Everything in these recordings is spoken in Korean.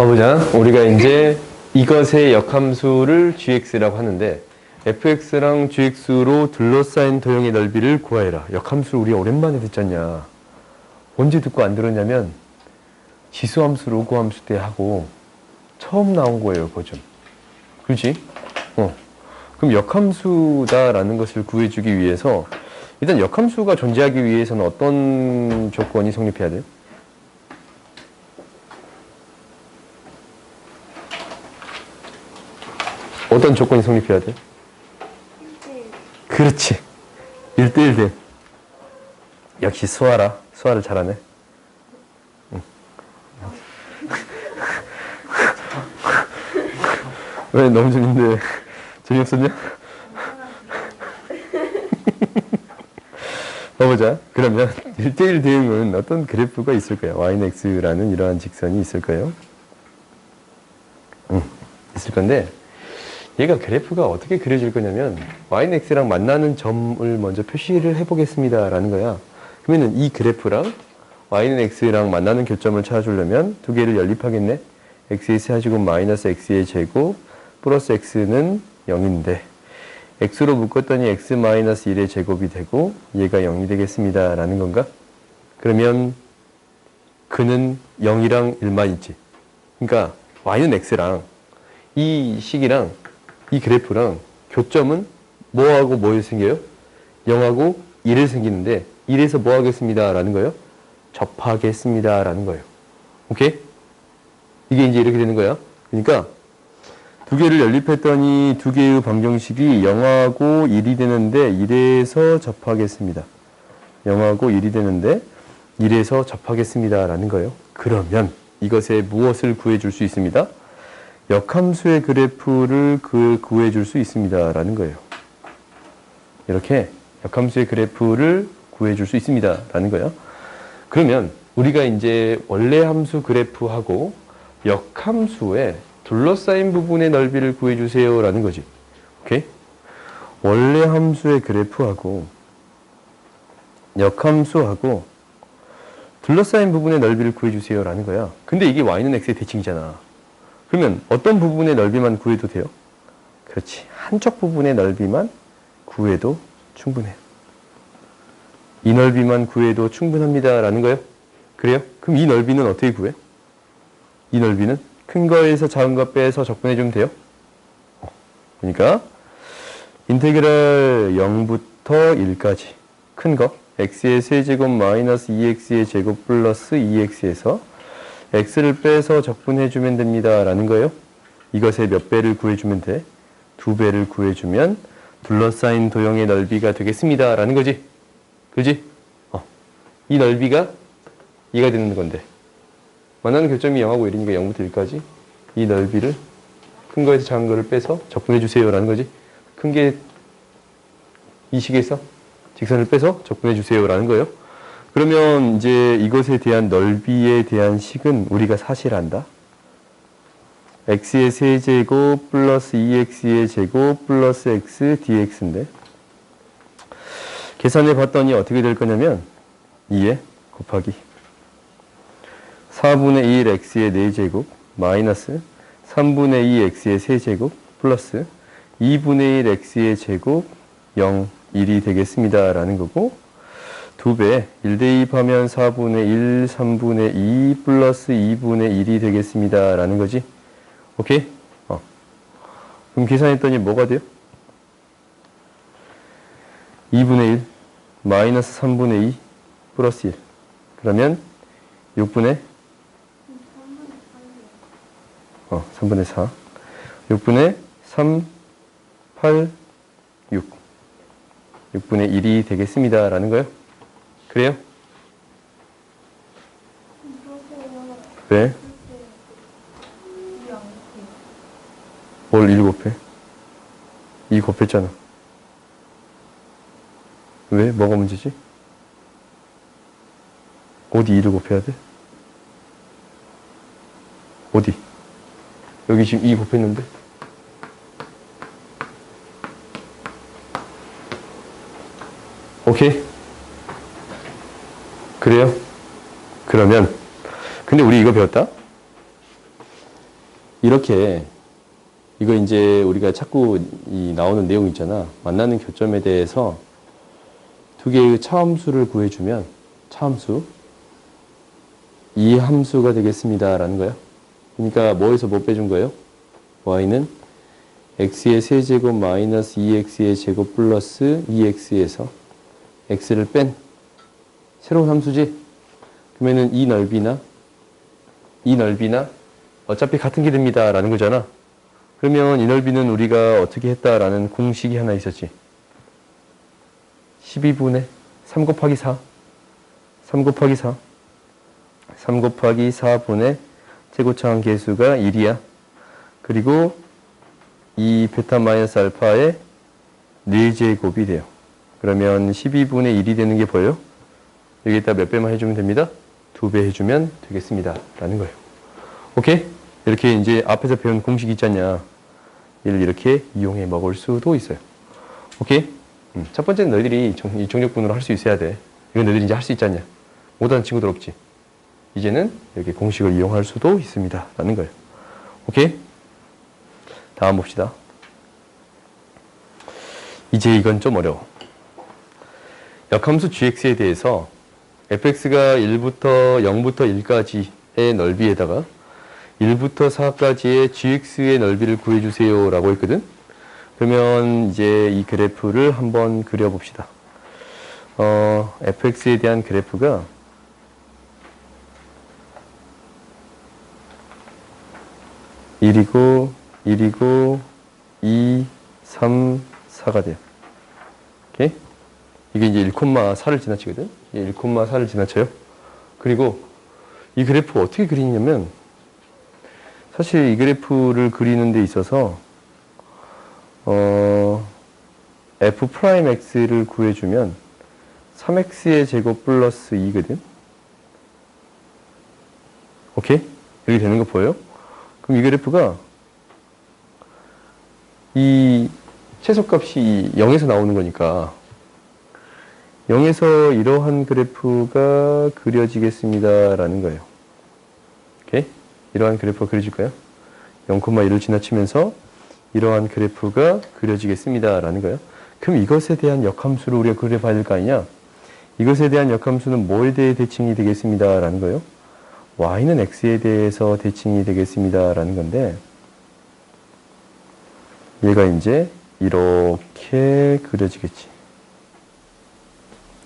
가보자. 우리가 이제 이것의 역함수를 gx라고 하는데 fx랑 gx로 둘러싸인 도형의 넓이를 구하여라. 역함수를 우리 오랜만에 듣잖냐. 언제 듣고 안 들었냐면 지수함수, 로그함수 때 하고 처음 나온 거예요, 버전. 그렇지? 그럼 역함수다라는 것을 구해주기 위해서 일단 역함수가 존재하기 위해서는 어떤 조건이 성립해야 돼요? 어떤 조건이 성립해야 돼? 1대1. 그렇지. 1대1 돼. 역시 수아라. 수아를 잘하네. 응. 왜 너무 재밌는데 재미없었냐? 봐보자. 그러면 1대1 대응은 어떤 그래프가 있을 거예요. y는 x라는 이러한 직선이 있을 거예요. 있을 건데 얘가 그래프가 어떻게 그려질 거냐면 y는 x랑 만나는 점을 먼저 표시를 해보겠습니다 라는 거야. 그러면은 이 그래프랑 y는 x랑 만나는 교점을 찾아주려면 두 개를 연립하겠네. x의 세제곱 마이너스 x의 제곱 플러스 x는 0인데 x로 묶었더니 x 마이너스 1의 제곱이 되고 얘가 0이 되겠습니다 라는 건가? 그러면 그는 0이랑 1만 있지. 그러니까 y는 x랑 이 식이랑 이 그래프랑 교점은 뭐하고 뭐 생겨요? 0하고 1을 생기는데 1에서 뭐 하겠습니다 라는 거예요? 접하겠습니다 라는 거예요. 오케이? 이게 이제 이렇게 되는 거야. 그러니까 두 개를 연립했더니 두 개의 방정식이 0하고 1이 되는데 1에서 접하겠습니다. 0하고 1이 되는데 1에서 접하겠습니다 라는 거예요. 그러면 이것에 무엇을 구해줄 수 있습니다? 역함수의 그래프를 구해줄 수 있습니다 라는 거예요. 이렇게 역함수의 그래프를 구해줄 수 있습니다 라는 거예요. 그러면 우리가 이제 원래 함수 그래프하고 역함수의 둘러싸인 부분의 넓이를 구해주세요 라는 거지. 오케이? 원래 함수의 그래프하고 역함수하고 둘러싸인 부분의 넓이를 구해주세요 라는 거야. 근데 이게 y는 x의 대칭이잖아. 그러면 어떤 부분의 넓이만 구해도 돼요? 그렇지. 한쪽 부분의 넓이만 구해도 충분해요. 이 넓이만 구해도 충분합니다 라는 거예요. 그래요? 그럼 이 넓이는 어떻게 구해? 이 넓이는 큰 거에서 작은 거 빼서 적분해 주면 돼요. 그러니까 인테그랄 0부터 1까지 큰 거 x의 세제곱 마이너스 2x의 제곱 플러스 2x에서 x를 빼서 적분해 주면 됩니다 라는 거예요. 이것의 몇 배를 구해주면 돼? 2배를 구해주면 둘러싸인 도형의 넓이가 되겠습니다 라는 거지. 그지? 이 넓이가 얘가 되는 건데 만나는 교점이 0하고 1이니까 0부터 1까지 이 넓이를 큰 거에서 작은 거를 빼서 적분해 주세요 라는 거지. 큰 게 이 식에서 직선을 빼서 적분해 주세요 라는 거예요. 그러면 이제 이것에 대한 넓이에 대한 식은 우리가 사실 안다. x의 세제곱 플러스 2x의 제곱 플러스 x dx인데 계산해 봤더니 어떻게 될 거냐면 2에 곱하기 4분의 1 x의 4제곱 마이너스 3분의 2 x의 세제곱 플러스 2분의 1 x의 제곱 0, 1이 되겠습니다 라는 거고 2배 1 대입하면 4분의 1, 3분의 2 플러스 2분의 1이 되겠습니다 라는 거지. 오케이? 그럼 계산했더니 뭐가 돼요? 2분의 1 마이너스 3분의 2 플러스 1 그러면 6분의 3분의 4 6분의 3, 8, 6 6분의 1이 되겠습니다 라는 거예요. 그래요? 왜? 뭘 1 곱해? 2 곱했잖아. 왜? 뭐가 문제지? 어디 2를 곱해야 돼? 어디? 여기 지금 2 곱했는데? 오케이? 그래요? 그러면 근데 우리 이거 배웠다? 이렇게 이거 이제 우리가 자꾸 이 나오는 내용 있잖아. 만나는 교점에 대해서 두 개의 차함수를 구해주면 차함수 이 함수가 되겠습니다 라는 거야. 그러니까 뭐에서 뭐 빼준 거예요? y는 x의 세제곱 마이너스 2x의 제곱 플러스 2x에서 x를 뺀 새로운 함수지. 그러면은 이 넓이나 어차피 같은 게 됩니다 라는 거잖아. 그러면 이 넓이는 우리가 어떻게 했다라는 공식이 하나 있었지. 12분의 3 곱하기 4 3 곱하기 4 3 곱하기 4분의 최고차항 계수가 1이야. 그리고 이 베타 마이너스 알파의 4제곱이 돼요. 그러면 12분의 1이 되는 게 보여요? 여기에다 몇 배만 해주면 됩니다. 2배 해주면 되겠습니다 라는 거예요. 오케이? 이렇게 이제 앞에서 배운 공식 있지 않냐. 얘를 이렇게 이용해 먹을 수도 있어요. 오케이? 첫 번째는 너희들이 이 정적분으로 할 수 있어야 돼. 이건 너희들이 이제 할 수 있지 않냐. 못하는 친구들 없지. 이제는 이렇게 공식을 이용할 수도 있습니다 라는 거예요. 오케이? 다음 봅시다. 이제 이건 좀 어려워. 역함수 gx에 대해서 fx가 1부터 0부터 1까지의 넓이에다가 1부터 4까지의 gx의 넓이를 구해주세요 라고 했거든. 그러면 이제 이 그래프를 한번 그려봅시다. fx에 대한 그래프가 1이고 1이고 2, 3, 4가 돼요. 오케이? 이게 이제 1,4를 지나치거든. 이게 1,4를 지나쳐요. 그리고 이 그래프 어떻게 그리냐면 사실 이 그래프를 그리는 데 있어서 f'x를 구해주면 3x의 제곱 플러스 2거든. 오케이? 이렇게 되는 거 보여요? 그럼 이 그래프가 이 최소값이 0에서 나오는 거니까 0에서 이러한 그래프가 그려지겠습니다 라는 거예요. 오케이? 이러한 그래프가 그려질까요? 0,1을 지나치면서 이러한 그래프가 그려지겠습니다 라는 거예요. 그럼 이것에 대한 역함수를 우리가 그려봐야 될 거 아니냐? 이것에 대한 역함수는 뭐에 대해 대칭이 되겠습니다 라는 거예요. y는 x에 대해서 대칭이 되겠습니다 라는 건데 얘가 이제 이렇게 그려지겠지.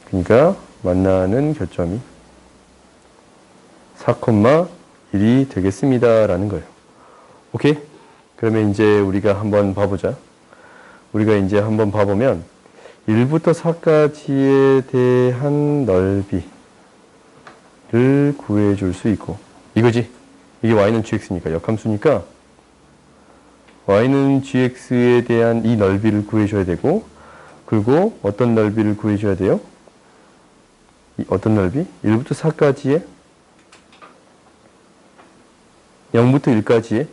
그러니까 만나는 교점이 4,1이 되겠습니다 라는 거예요. 오케이? 그러면 이제 우리가 한번 봐보자. 우리가 이제 한번 봐보면 1부터 4까지에 대한 넓이를 구해줄 수 있고 이거지. 이게 y는 gx니까 역함수니까 y는 gx에 대한 이 넓이를 구해줘야 되고 그리고 어떤 넓이를 구해줘야 돼요? 어떤 넓이? 1부터 4까지의 0부터 1까지의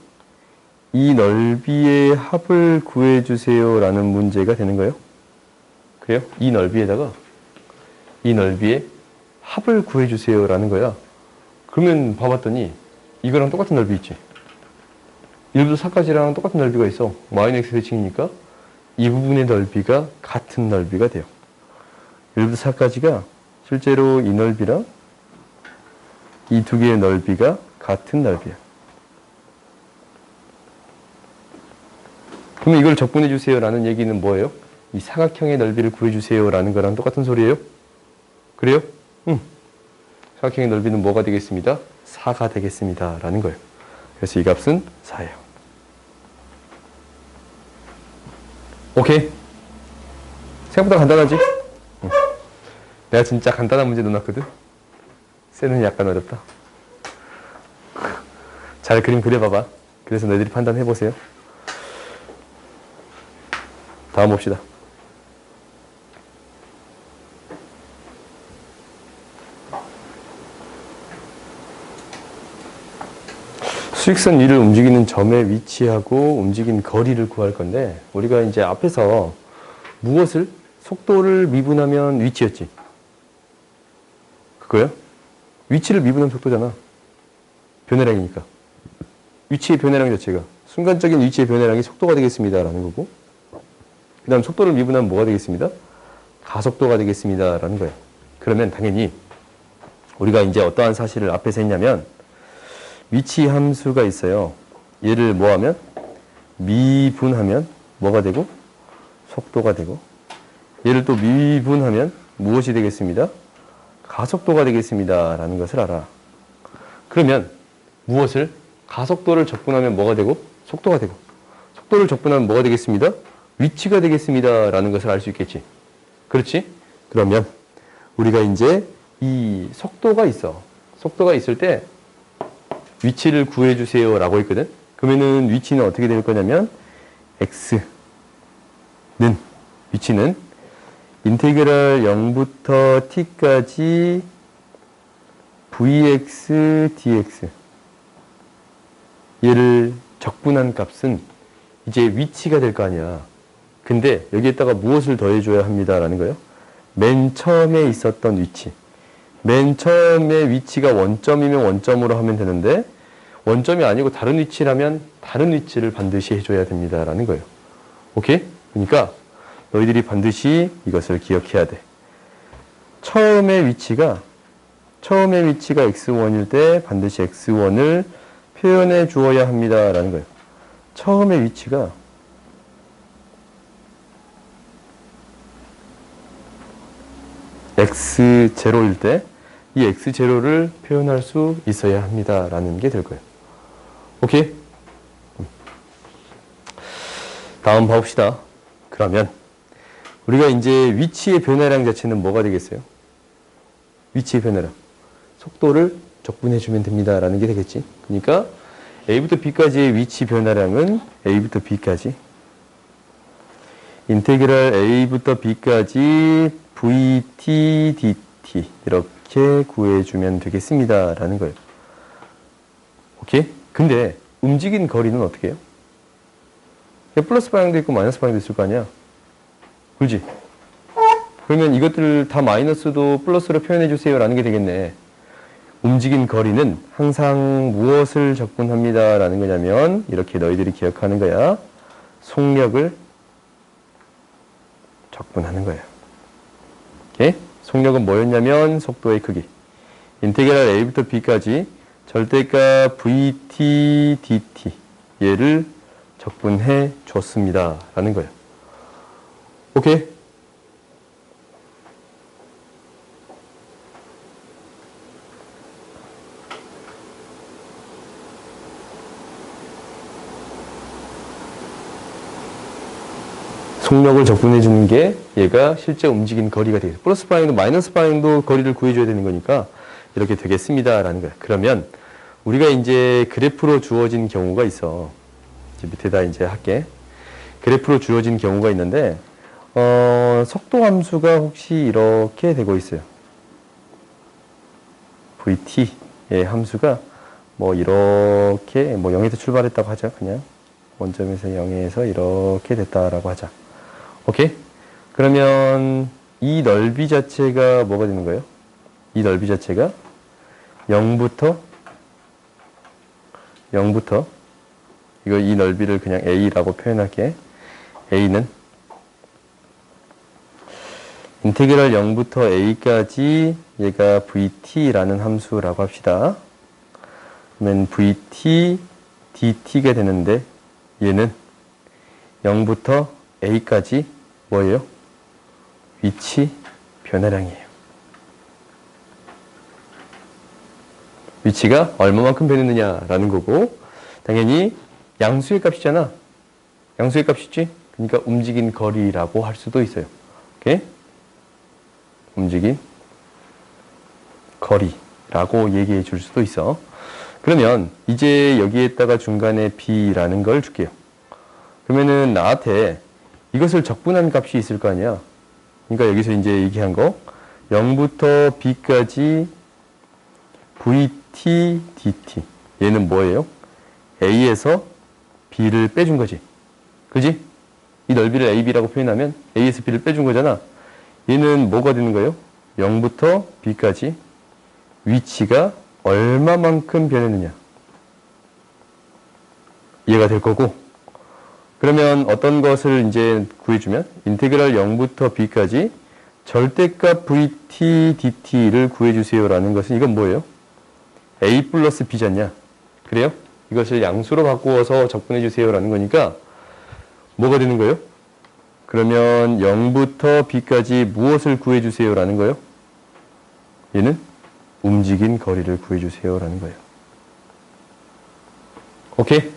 이 넓이의 합을 구해주세요 라는 문제가 되는 거예요. 그래요? 이 넓이에다가 이 넓이의 합을 구해주세요 라는 거야. 그러면 봐봤더니 이거랑 똑같은 넓이 있지. 1부터 4까지랑 똑같은 넓이가 있어. 마이너스 x 대칭이니까 이 부분의 넓이가 같은 넓이가 돼요. 1부터 4까지가 실제로 이 넓이랑 이 두 개의 넓이가 같은 넓이야. 그러면 이걸 적분해 주세요 라는 얘기는 뭐예요? 이 사각형의 넓이를 구해주세요 라는 거랑 똑같은 소리예요? 그래요? 사각형의 넓이는 뭐가 되겠습니다? 4가 되겠습니다 라는 거예요. 그래서 이 값은 4예요. 오케이? 생각보다 간단하지? 내가 진짜 간단한 문제 넣어놨거든? 쟤는 약간 어렵다. 잘 그림 그려봐봐. 그래서 너희들이 판단해보세요. 다음 봅시다. 수직선 위를 움직이는 점의 위치하고 움직인 거리를 구할 건데 우리가 이제 앞에서 무엇을? 속도를 미분하면 위치였지. 그거요? 위치를 미분하면 속도잖아. 변화량이니까. 위치의 변화량 자체가 순간적인 위치의 변화량이 속도가 되겠습니다라는 거고, 그 다음 속도를 미분하면 뭐가 되겠습니다? 가속도가 되겠습니다라는 거예요. 그러면 당연히 우리가 이제 어떠한 사실을 앞에서 했냐면 위치 함수가 있어요. 얘를 뭐하면? 미분하면 뭐가 되고? 속도가 되고, 얘를 또 미분하면 무엇이 되겠습니다? 가속도가 되겠습니다 라는 것을 알아. 그러면 무엇을? 가속도를 적분하면 뭐가 되고? 속도가 되고, 속도를 적분하면 뭐가 되겠습니다? 위치가 되겠습니다 라는 것을 알 수 있겠지. 그렇지? 그러면 우리가 이제 이 속도가 있어. 속도가 있을 때 위치를 구해주세요 라고 했거든. 그러면은 위치는 어떻게 될 거냐면 x는, 위치는 인테그랄 0부터 t까지 vx dx, 얘를 적분한 값은 이제 위치가 될 거 아니야. 근데 여기에다가 무엇을 더해줘야 합니다라는 거예요. 맨 처음에 있었던 위치. 맨 처음에 위치가 원점이면 원점으로 하면 되는데 원점이 아니고 다른 위치라면 다른 위치를 반드시 해줘야 됩니다라는 거예요. 오케이? 그러니까 너희들이 반드시 이것을 기억해야 돼. 처음의 위치가 x1일 때 반드시 x1을 표현해 주어야 합니다라는 거예요. 처음의 위치가 x0일 때 이 x0를 표현할 수 있어야 합니다라는 게 될 거예요. 오케이? 다음 봐봅시다. 그러면 우리가 이제 위치의 변화량 자체는 뭐가 되겠어요? 위치의 변화량. 속도를 적분해주면 됩니다라는 게 되겠지. 그러니까 A부터 B까지의 위치 변화량은 A부터 B까지 인테그랄 A부터 B까지 VT, DT 이렇게 구해주면 되겠습니다 라는 거예요. 오케이? 근데 움직인 거리는 어떻게 해요? 플러스 방향도 있고 마이너스 방향도 있을 거 아니야? 그렇지? 그러면 이것들을 다 마이너스도 플러스로 표현해 주세요 라는 게 되겠네. 움직인 거리는 항상 무엇을 적분합니다 라는 거냐면 이렇게 너희들이 기억하는 거야. 속력을 적분하는 거예요. 오케이? 속력은 뭐였냐면 속도의 크기. 인테그랄 A부터 B까지 절대값 VT, DT 얘를 적분해 줬습니다 라는 거예요. 오케이? 속력을 적분해 주는 게 얘가 실제 움직인 거리가 되겠죠. 플러스 방향도 마이너스 방향도 거리를 구해줘야 되는 거니까 이렇게 되겠습니다 라는 거야. 그러면 우리가 이제 그래프로 주어진 경우가 있어. 이제 밑에다 이제 할게. 그래프로 주어진 경우가 있는데 속도 함수가 혹시 이렇게 되고 있어요. VT의 함수가 뭐 이렇게 뭐 0에서 출발했다고 하자. 그냥 원점에서 0에서 이렇게 됐다라고 하자. 오케이? 그러면 이 넓이 자체가 뭐가 되는 거예요? 이 넓이 자체가 0부터 이거 이 넓이를 그냥 A라고 표현할게. A는 인테그랄 0부터 A까지 얘가 VT라는 함수라고 합시다. 그러면 VT, DT가 되는데 얘는 0부터 A까지 뭐예요? 위치 변화량이에요. 위치가 얼마만큼 변했느냐라는 거고 당연히 양수의 값이잖아. 양수의 값이지? 그러니까 움직인 거리라고 할 수도 있어요. 오케이? 움직인 거리라고 얘기해 줄 수도 있어. 그러면 이제 여기에다가 중간에 B라는 걸 줄게요. 그러면은 나한테 이것을 적분한 값이 있을 거 아니야. 그러니까 여기서 이제 얘기한 거 0부터 B까지 VT, DT 얘는 뭐예요? A에서 B를 빼준 거지. 그지? 이 넓이를 AB라고 표현하면 A에서 B를 빼준 거잖아. 얘는 뭐가 되는 거예요? 0부터 B까지 위치가 얼마만큼 변했느냐. 이해가 될 거고, 그러면 어떤 것을 이제 구해주면 인테그랄 0부터 b까지 절대값 vt dt를 구해주세요라는 것은 이건 뭐예요? a 플러스 b잖냐? 그래요? 이것을 양수로 바꾸어서 접근해주세요라는 거니까 뭐가 되는 거예요? 그러면 0부터 b까지 무엇을 구해주세요라는 거예요? 얘는 움직인 거리를 구해주세요라는 거예요. 오케이?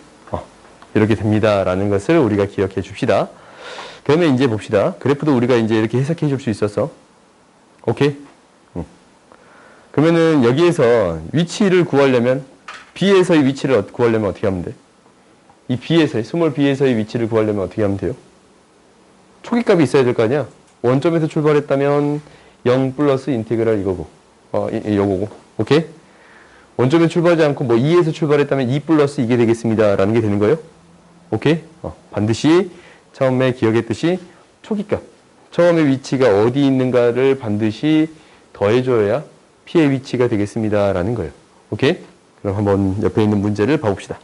이렇게 됩니다. 라는 것을 우리가 기억해 줍시다. 그러면 이제 봅시다. 그래프도 우리가 이제 이렇게 해석해 줄 수 있었어. 오케이? 그러면은 여기에서 위치를 구하려면 B에서의 위치를 구하려면 어떻게 하면 돼? 이 B에서의, 스몰 B에서의 위치를 구하려면 어떻게 하면 돼요? 초기값이 있어야 될 거 아니야? 원점에서 출발했다면 0 플러스 인테그랄 이거고. 이거고. 오케이? 원점에 출발하지 않고 뭐 2에서 출발했다면 2 플러스 이게 되겠습니다. 라는 게 되는 거예요? 오케이? 반드시 처음에 기억했듯이 초기값. 처음에 위치가 어디 있는가를 반드시 더해줘야 P의 위치가 되겠습니다. 라는 거예요. 오케이? 그럼 한번 옆에 있는 문제를 봐봅시다.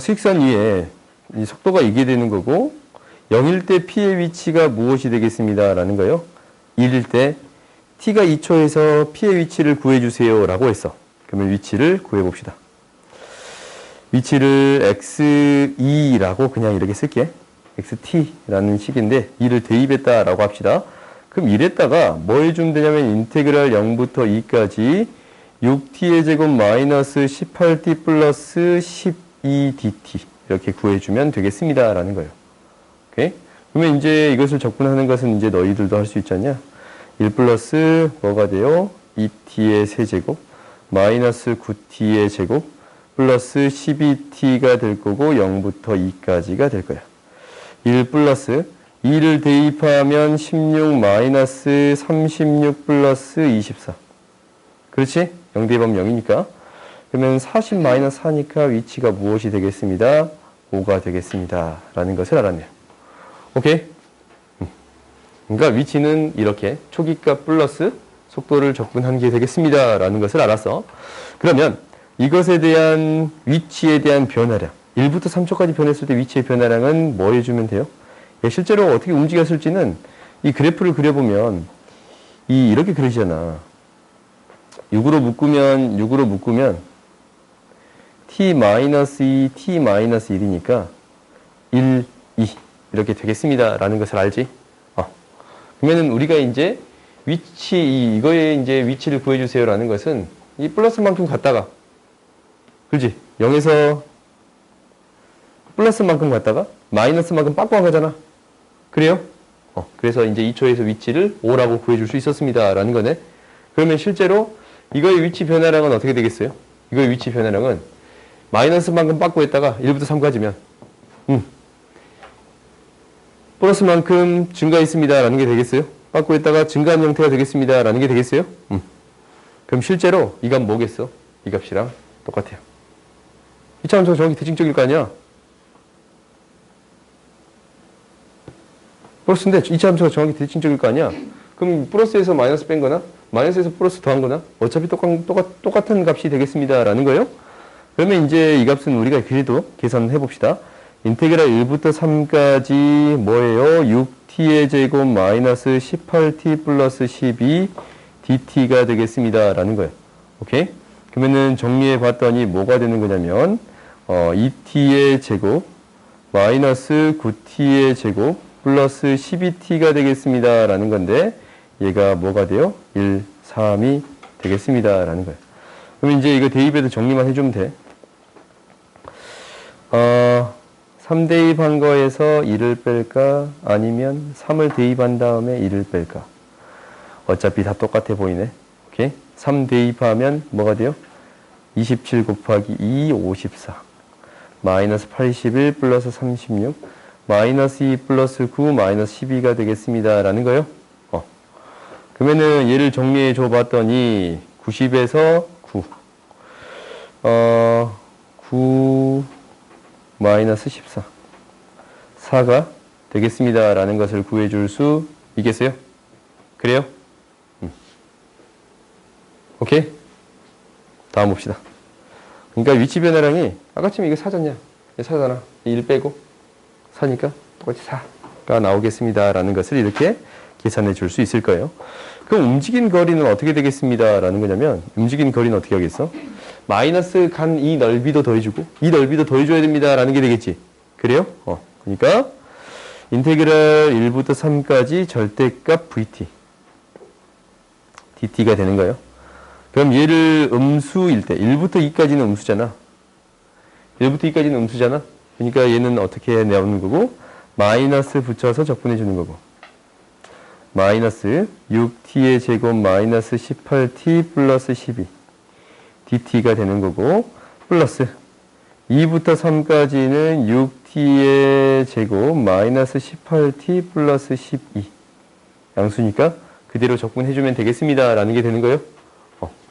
수익선 위에 이 속도가 이게 되는 거고 0일 때 P의 위치가 무엇이 되겠습니다. 라는 거예요. 1일 때 T가 2초에서 P의 위치를 구해주세요. 라고 했어. 그러면 위치를 구해봅시다. 위치를 x2라고 그냥 이렇게 쓸게. xt라는 식인데 2를 대입했다 라고 합시다. 그럼 이랬다가 뭐 해주면 되냐면 인테그랄 0부터 2까지 6t의 제곱 마이너스 18t 플러스 12dt 이렇게 구해주면 되겠습니다. 라는 거예요. 오케이? 그러면 이제 이것을 적분하는 것은 이제 너희들도 할 수 있지 않냐? 1 플러스 뭐가 돼요? 2t의 세제곱 마이너스 9t의 제곱 플러스 12t가 될 거고 0부터 2까지가 될 거야. 1 플러스 2를 대입하면 16 마이너스 36 플러스 24. 그렇지? 0 대입하면 0이니까. 그러면 40 마이너스 4니까 위치가 무엇이 되겠습니다? 5가 되겠습니다. 라는 것을 알았네요. 오케이? 그러니까 위치는 이렇게 초기값 플러스 속도를 접근한 게 되겠습니다. 라는 것을 알았어. 그러면 이것에 대한 위치에 대한 변화량 1부터 3초까지 변했을 때 위치의 변화량은 뭐 해주면 돼요? 실제로 어떻게 움직였을지는 이 그래프를 그려보면 이렇게 그려지잖아. 6으로 묶으면 t-2, t-1이니까 1, 2 이렇게 되겠습니다. 라는 것을 알지? 그러면은 우리가 이제 이거의 이제 위치를 구해주세요. 라는 것은 이 플러스만큼 갔다가 그렇지? 0에서 플러스만큼 갔다가 마이너스만큼 빠꾸한 거잖아. 그래요? 그래서 이제 2초에서 위치를 5라고 구해줄 수 있었습니다. 라는 거네. 그러면 실제로 이거의 위치 변화량은 어떻게 되겠어요? 이거의 위치 변화량은 마이너스만큼 빠꾸했다가 1부터 3까지면 플러스만큼 증가했습니다. 라는 게 되겠어요? 빠꾸했다가 증가한 형태가 되겠습니다. 라는 게 되겠어요? 그럼 실제로 이 값 뭐겠어? 이 값이랑 똑같아요. 이차함수가 정확히 대칭적일 거 아니야? 플러스인데 이차함수가 정확히 대칭적일 거 아니야? 그럼 플러스에서 마이너스 뺀 거나 마이너스에서 플러스 더한 거나 어차피 똑같은 값이 되겠습니다. 라는 거예요. 그러면 이제 이 값은 우리가 그래도 계산해 봅시다. 인테그랄 1부터 3까지 뭐예요? 6t의 제곱 마이너스 18t 플러스 12 dt가 되겠습니다. 라는 거예요. 오케이? 그러면은 정리해 봤더니 뭐가 되는 거냐면 2t의 제곱 마이너스 9t의 제곱 플러스 12t가 되겠습니다. 라는 건데 얘가 뭐가 돼요? 1, 3이 되겠습니다. 라는 거예요. 그럼 이제 이거 대입해도 정리만 해주면 돼. 3 대입한 거에서 1을 뺄까? 아니면 3을 대입한 다음에 1을 뺄까? 어차피 다 똑같아 보이네. 오케이? 3 대입하면 뭐가 돼요? 27 곱하기 2, 54. 마이너스 81 플러스 36. 마이너스 2 플러스 9, 마이너스 12가 되겠습니다. 라는 거예요. 그러면은 얘를 정리해 줘 봤더니 90에서 9. 9 마이너스 14. 4가 되겠습니다. 라는 것을 구해줄 수 있겠어요? 그래요? 오케이? 다음 봅시다. 그러니까 위치 변화량이 아까쯤 이거 4잖냐? 4잖아. 1 빼고 4니까 똑같이 4가 나오겠습니다. 라는 것을 이렇게 계산해 줄 수 있을 거예요. 그럼 움직인 거리는 어떻게 되겠습니다. 라는 거냐면 움직인 거리는 어떻게 하겠어? 마이너스 간 이 넓이도 더해주고 이 넓이도 더해줘야 됩니다. 라는 게 되겠지. 그래요? 그러니까 인테그랄 1부터 3까지 절대값 VT DT가 되는 거예요. 그럼 얘를 음수일 때 1부터 2까지는 음수잖아. 1부터 2까지는 음수잖아. 그러니까 얘는 어떻게 나오는 거고 마이너스 붙여서 적분해 주는 거고 마이너스 6t의 제곱 마이너스 18t 플러스 12 dt가 되는 거고 플러스 2부터 3까지는 6t의 제곱 마이너스 18t 플러스 12 양수니까 그대로 적분해주면 되겠습니다. 라는 게 되는 거예요.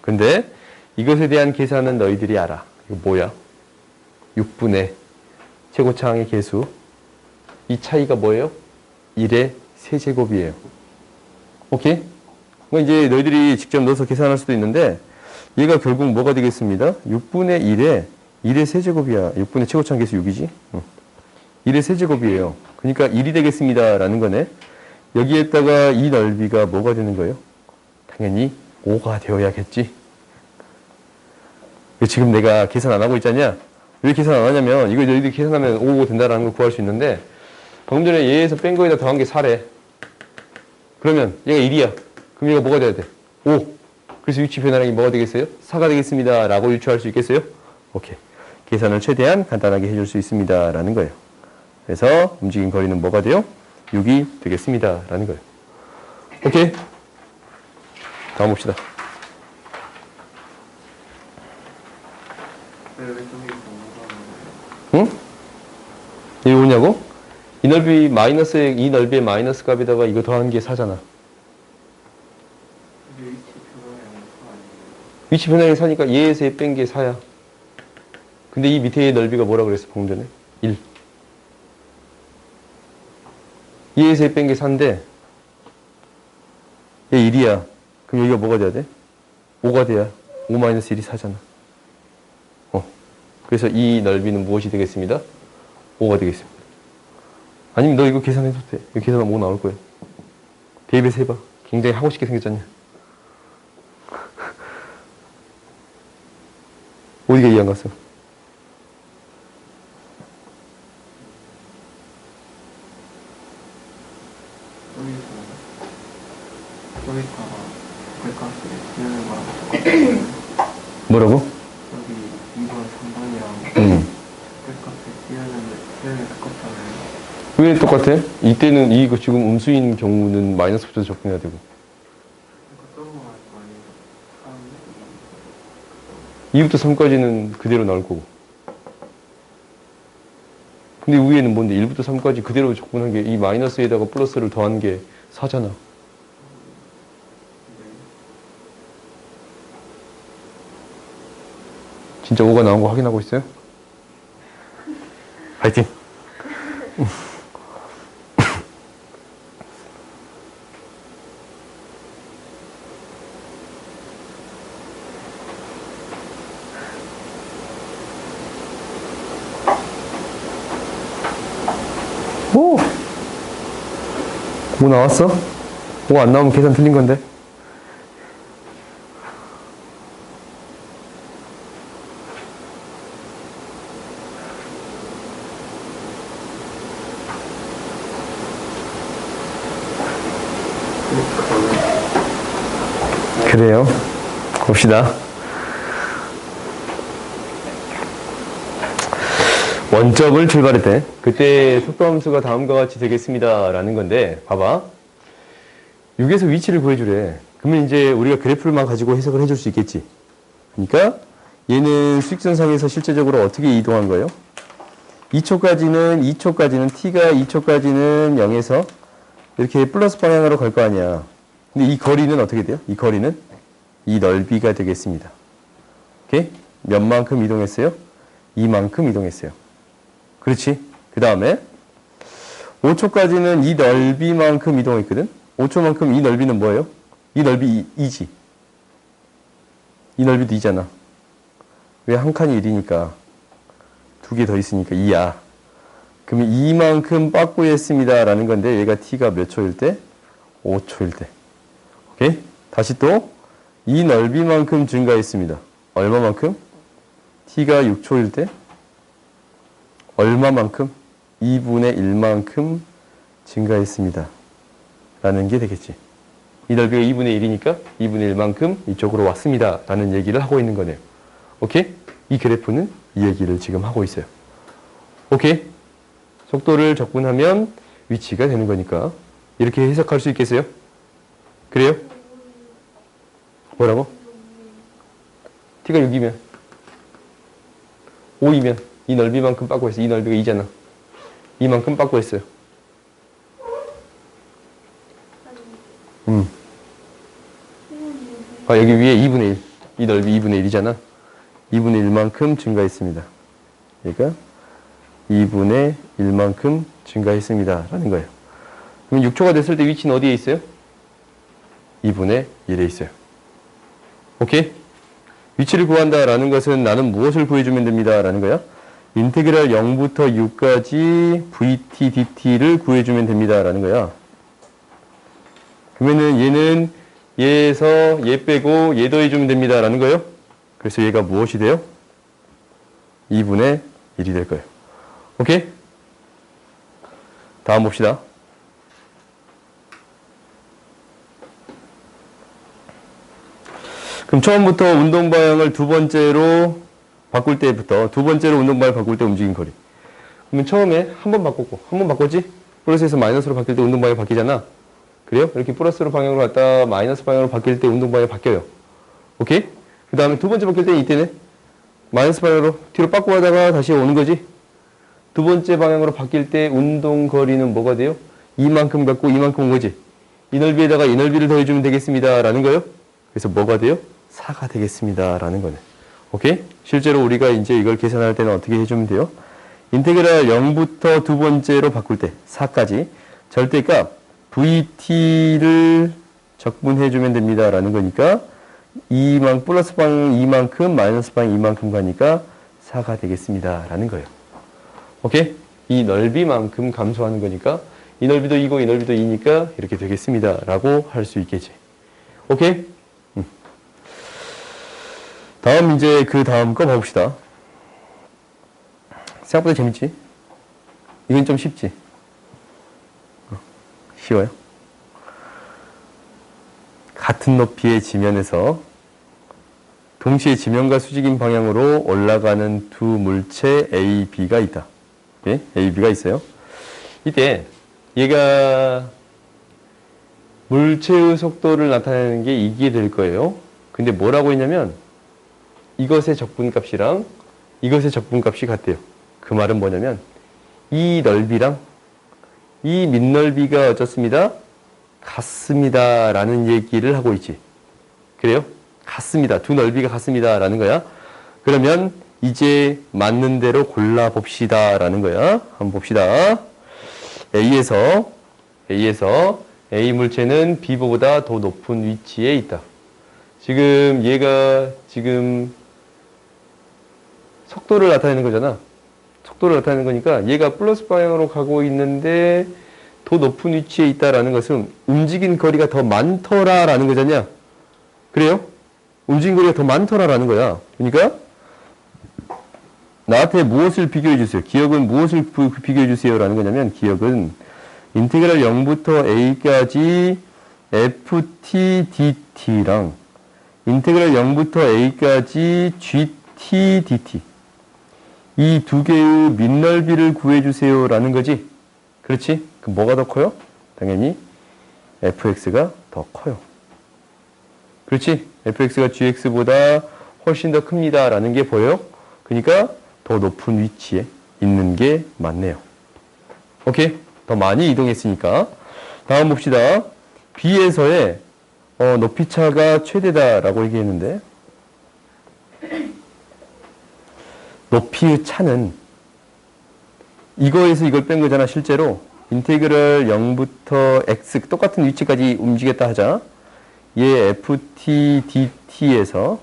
근데 이것에 대한 계산은 너희들이 알아. 이거 뭐야? 6분의 최고차항의 계수. 이 차이가 뭐예요? 1의 세제곱이에요. 오케이? 이제 너희들이 직접 넣어서 계산할 수도 있는데 얘가 결국 뭐가 되겠습니다? 6분의 1의 세제곱이야. 6분의 최고차항 계수 6이지? 1의 세제곱이에요. 그러니까 1이 되겠습니다. 라는 거네. 여기에다가 이 넓이가 뭐가 되는 거예요? 당연히 5가 되어야겠지. 지금 내가 계산 안 하고 있잖냐? 왜 계산 안 하냐면 이거 너희들이 계산하면 5 된다라는 걸 구할 수 있는데 방금 전에 얘에서 뺀 거에다 더한 게 4래. 그러면 얘가 1이야. 그럼 얘가 뭐가 돼야 돼? 5. 그래서 위치 변화량이 뭐가 되겠어요? 4가 되겠습니다. 라고 유추할 수 있겠어요? 오케이. 계산을 최대한 간단하게 해줄 수 있습니다. 라는 거예요. 그래서 움직인 거리는 뭐가 돼요? 6이 되겠습니다. 라는 거예요. 오케이. 다음 봅시다. 응? 이게 뭐냐고? 이 넓이 마이너스에 이 넓이의 마이너스 값에다가 이거 더한 게 4잖아. 위치 변화량이 4니까 얘에서 얘 뺀 게 4야. 근데 이 밑에의 넓이가 뭐라 그랬어? 방금 전에? 1. 얘에서 얘 뺀 게 4인데 얘 1이야. 그럼 여기가 뭐가 돼야 돼? 5가 돼야 5 마이너스 1이 4잖아. 그래서 이 넓이는 무엇이 되겠습니다? 5가 되겠습니다. 아니면 너 이거 계산해도 돼. 이거 계산하면 5 나올 거야. 대입해서 해봐. 굉장히 하고 싶게 생겼잖냐. 어디가 이해 안 갔어? 뭐라고? 여기 2번, 3번이랑 뜻값을 띄우는 똑같잖아요. 왜 똑같아? 이때는 이거 지금 음수인 경우는 마이너스부터 적분해야 되고 그러니까 썩어갈 거 아니에요? 2부터 3까지는 그대로 나올 거고 근데 위에는 뭔데 1부터 3까지 그대로 적분한 게 이 마이너스에다가 플러스를 더한 게 4잖아. 진짜 5가 나온 거 확인하고 있어요? 파이팅! 오! 5 나왔어? 5 안 나오면 계산 틀린 건데. 그래요. 봅시다. 원점을 출발했대. 그때 속도함수가 다음과 같이 되겠습니다. 라는 건데, 봐봐. 6에서 위치를 구해주래. 그러면 이제 우리가 그래프만 가지고 해석을 해줄 수 있겠지. 그러니까 얘는 수직선상에서 실제적으로 어떻게 이동한 거예요? 2초까지는 t가 2초까지는 0에서 이렇게 플러스 방향으로 갈 거 아니야. 근데 이 거리는 어떻게 돼요? 이 거리는 이 넓이가 되겠습니다. 오케이? 몇 만큼 이동했어요? 이만큼 이동했어요. 그렇지? 그 다음에 5초까지는 이 넓이만큼 이동했거든? 5초만큼 이 넓이는 뭐예요? 이 넓이 2지. 이 넓이도 2잖아. 왜 한 칸이 1이니까 두 개 더 있으니까 2야. 그러면 이만큼 빠꾸했습니다 라는 건데 얘가 t가 몇 초일 때? 5초일 때. 오케이? 다시 또 이 넓이만큼 증가했습니다. 얼마만큼? t가 6초일 때 얼마만큼? 2분의 1만큼 증가했습니다. 라는 게 되겠지. 이 넓이가 2분의 1이니까 2분의 1만큼 이쪽으로 왔습니다. 라는 얘기를 하고 있는 거네요. 오케이? 이 그래프는 이 얘기를 지금 하고 있어요. 오케이? 속도를 적분하면 위치가 되는 거니까 이렇게 해석할 수 있겠어요? 그래요? 뭐라고? t가 6이면 5이면 이 넓이만큼 빠꾸 했어. 이 넓이가 2잖아. 이만큼 빠꾸 했어요. 여기 위에 2분의 1. 이 넓이 2분의 1이잖아. 2분의 1만큼 증가했습니다. 그러니까 2분의 1만큼 증가했습니다. 라는 거예요. 그럼 6초가 됐을 때 위치는 어디에 있어요? 2분의 1에 있어요. 오케이? 위치를 구한다라는 것은 나는 무엇을 구해주면 됩니다. 라는 거야. 인테그랄 0부터 6까지 vt, dt를 구해주면 됩니다. 라는 거야. 그러면은 얘는 얘에서 얘 빼고 얘 더해주면 됩니다. 라는 거예요. 그래서 얘가 무엇이 돼요? 2분의 1이 될 거예요. 오케이? 다음 봅시다. 그럼 처음부터 운동 방향을 두 번째로 바꿀 때부터 두 번째로 운동 방향을 바꿀 때 움직인 거리. 그러면 처음에 한 번 바꿨고 한 번 바꿨지? 플러스에서 마이너스로 바뀔 때 운동 방향이 바뀌잖아. 그래요? 이렇게 플러스로 방향으로 갔다가 마이너스 방향으로 바뀔 때 운동 방향이 바뀌어요. 오케이? 그 다음에 두 번째 바뀔 때는 이때네. 마이너스 방향으로 뒤로 빠꾸 가다가 다시 오는 거지. 두 번째 방향으로 바뀔 때 운동 거리는 뭐가 돼요? 이만큼 갖고 이만큼 온 거지. 이 넓이에다가 이 넓이를 더해주면 되겠습니다. 라는 거예요. 그래서 뭐가 돼요? 4가 되겠습니다. 라는 거네. 오케이? 실제로 우리가 이제 이걸 계산할 때는 어떻게 해주면 돼요? 인테그랄 0부터 두 번째로 바꿀 때 4까지 절대값 vt를 적분해주면 됩니다. 라는 거니까 플러스 방 이만큼 마이너스 방 이만큼 가니까 4가 되겠습니다. 라는 거예요. 오케이? 이 넓이만큼 감소하는 거니까 이 넓이도 2고 이 넓이도 2니까 이렇게 되겠습니다. 라고 할 수 있겠지. 오케이? 다음 이제 그 다음 거 봐봅시다. 생각보다 재밌지? 이건 좀 쉽지? 쉬워요? 같은 높이의 지면에서 동시에 지면과 수직인 방향으로 올라가는 두 물체 A, B가 있다. 예? A, B가 있어요. 이때 얘가 물체의 속도를 나타내는 게 이게 될 거예요. 근데 뭐라고 했냐면 이것의 적분값이랑 이것의 적분값이 같대요. 그 말은 뭐냐면 이 넓이랑 이 밑넓이가 어떻습니다? 같습니다. 라는 얘기를 하고 있지. 그래요? 같습니다. 두 넓이가 같습니다. 라는 거야. 그러면 이제 맞는 대로 골라봅시다. 라는 거야. 한번 봅시다. A에서 A 물체는 B보다 더 높은 위치에 있다. 지금 얘가 지금 속도를 나타내는 거잖아. 속도를 나타내는 거니까 얘가 플러스 방향으로 가고 있는데 더 높은 위치에 있다라는 것은 움직인 거리가 더 많더라라는 거잖냐. 그래요? 움직인 거리가 더 많더라라는 거야. 그러니까 나한테 무엇을 비교해 주세요. 기억은 무엇을 비교해 주세요 라는 거냐면 기억은 인테그랄 0부터 a까지 ft dt랑 인테그랄 0부터 a까지 gt dt 이 두 개의 밑넓이를 구해주세요 라는 거지. 그렇지? 그럼 뭐가 더 커요? 당연히 fx가 더 커요. 그렇지? fx가 gx보다 훨씬 더 큽니다 라는 게 보여요. 그러니까 더 높은 위치에 있는 게 맞네요. 오케이? 더 많이 이동했으니까. 다음 봅시다. B에서의 높이차가 최대다라고 얘기했는데 높이의 차는 이거에서 이걸 뺀 거잖아. 실제로 인테그랄 0부터 x 똑같은 위치까지 움직였다 하자. 얘 ft dt에서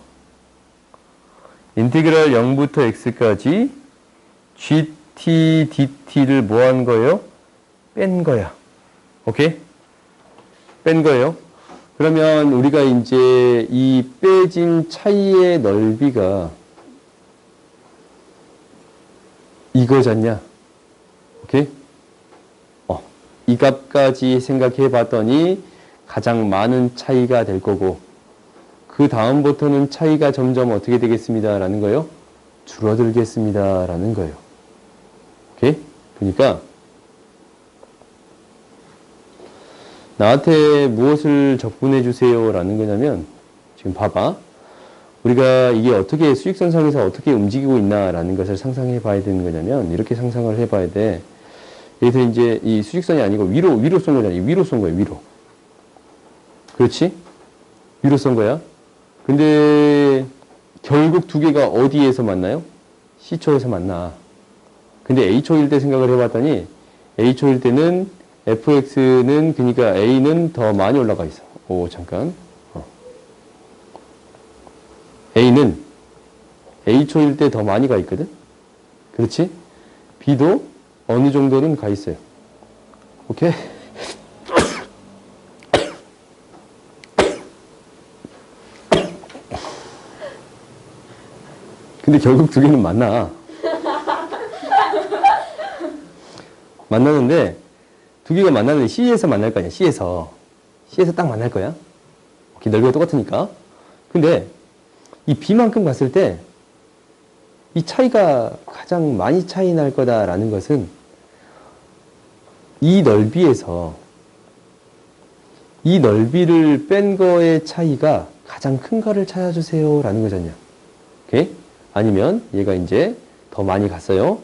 인티그랄 0부터 x까지 gt dt를 뭐 한 거예요? 뺀 거야. 오케이? 뺀 거예요. 그러면 우리가 이제 이 빼진 차이의 넓이가 이거잖냐? 오케이? 이 값까지 생각해 봤더니 가장 많은 차이가 될 거고, 그 다음부터는 차이가 점점 어떻게 되겠습니다 라는 거예요? 줄어들겠습니다 라는 거예요. 오케이? 그러니까 나한테 무엇을 적분해 주세요 라는 거냐면, 지금 봐봐. 우리가 이게 어떻게 수직선상에서 어떻게 움직이고 있나 라는 것을 상상해 봐야 되는 거냐면, 이렇게 상상을 해 봐야 돼. 여기서 이제 이 수직선이 아니고 위로 쏜 거잖아. 위로 쏜 거야, 위로. 그렇지? 위로 쏜 거야. 근데 결국 두 개가 어디에서 만나요? C초에서 만나. 근데 A초일 때 생각을 해봤더니, A초일 때는 fx는, 그러니까 A는 더 많이 올라가 있어. 잠깐. A는 A초일 때 더 많이 가 있거든? 그렇지? B도 어느 정도는 가 있어요. 오케이? 근데 결국 두 개는 만나. 만나는데, 두 개가 만나는데 C에서 만날 거 아니야, C에서. C에서 딱 만날 거야. 오케이, 넓이가 똑같으니까. 근데, 이 B만큼 갔을 때, 이 차이가 가장 많이 차이 날 거다라는 것은, 이 넓이에서, 이 넓이를 뺀 거의 차이가 가장 큰 거를 찾아주세요 라는 거잖냐. 오케이? 아니면 얘가 이제 더 많이 갔어요.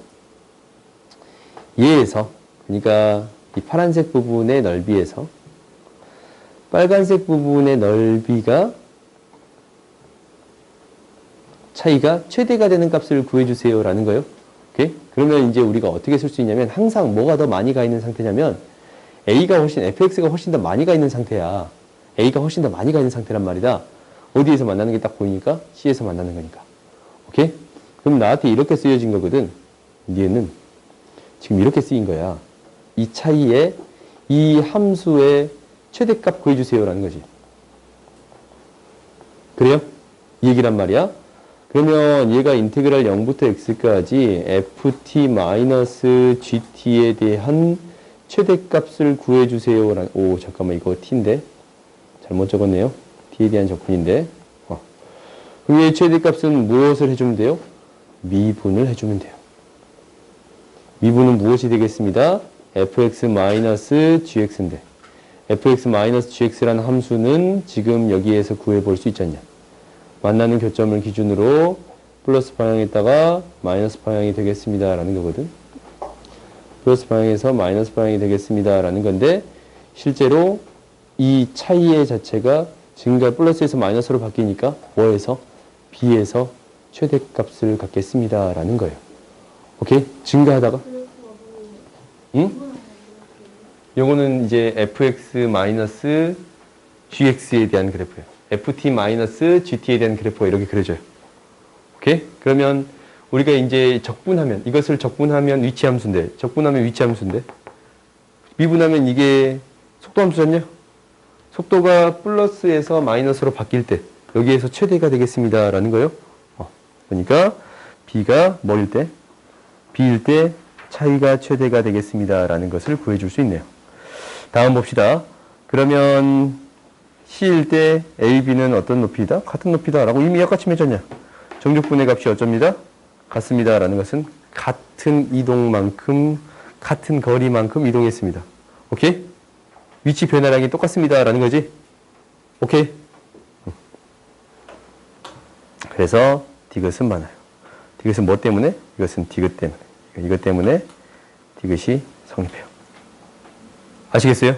얘에서, 그러니까 이 파란색 부분의 넓이에서 빨간색 부분의 넓이가 차이가 최대가 되는 값을 구해주세요 라는 거예요. 오케이? 그러면 이제 우리가 어떻게 쓸 수 있냐면, 항상 뭐가 더 많이 가 있는 상태냐면 fx가 훨씬 더 많이 가 있는 상태야. a가 훨씬 더 많이 가 있는 상태란 말이다. 어디에서 만나는 게 딱 보이니까? C에서 만나는 거니까. 오케이? 그럼 나한테 이렇게 쓰여진 거거든. 얘는 지금 이렇게 쓰인 거야. 이 차이에 이 함수의 최대값 구해주세요 라는 거지. 그래요? 이 얘기란 말이야. 그러면 얘가 인테그랄 0부터 x까지 ft-gt에 대한 최대값을 구해주세요 라는, 잠깐만, 이거 t인데 잘못 적었네요. t에 대한 적분인데, 그럼 얘 최대값은 무엇을 해주면 돼요? 미분을 해주면 돼요. 미분은 무엇이 되겠습니다? fx-gx인데, fx-gx라는 함수는 지금 여기에서 구해볼 수 있지 않냐. 만나는 교점을 기준으로 플러스 방향에다가 마이너스 방향이 되겠습니다 라는 거거든. 플러스 방향에서 마이너스 방향이 되겠습니다 라는 건데, 실제로 이 차이의 자체가 증가 플러스에서 마이너스로 바뀌니까 뭐에서? B에서 최대값을 갖겠습니다 라는 거예요. 오케이? 증가하다가, 응? 요거는 이제 fx-gx에 대한 그래프예요. ft-gt에 대한 그래프가 이렇게 그려져요. 오케이? 그러면 우리가 이제 적분하면, 이것을 적분하면 위치함수인데, 적분하면 위치함수인데, 미분하면 이게 속도함수잖냐? 속도가 플러스에서 마이너스로 바뀔 때 여기에서 최대가 되겠습니다 라는 거예요. 그러니까 B가 뭐일 때? B일 때 차이가 최대가 되겠습니다 라는 것을 구해줄 수 있네요. 다음 봅시다. 그러면 C일 때 A, B는 어떤 높이다? 같은 높이다 라고 이미 아까 맺었냐? 정적분의 값이 어쩝니다? 같습니다 라는 것은 같은 이동만큼, 같은 거리만큼 이동했습니다. 오케이? 위치 변화량이 똑같습니다 라는 거지? 오케이? 그래서 디귿은 많아요. 디귿은 뭐 때문에? 이것은 디귿 때문에. 이것 때문에 디귿이 성립해요. 아시겠어요?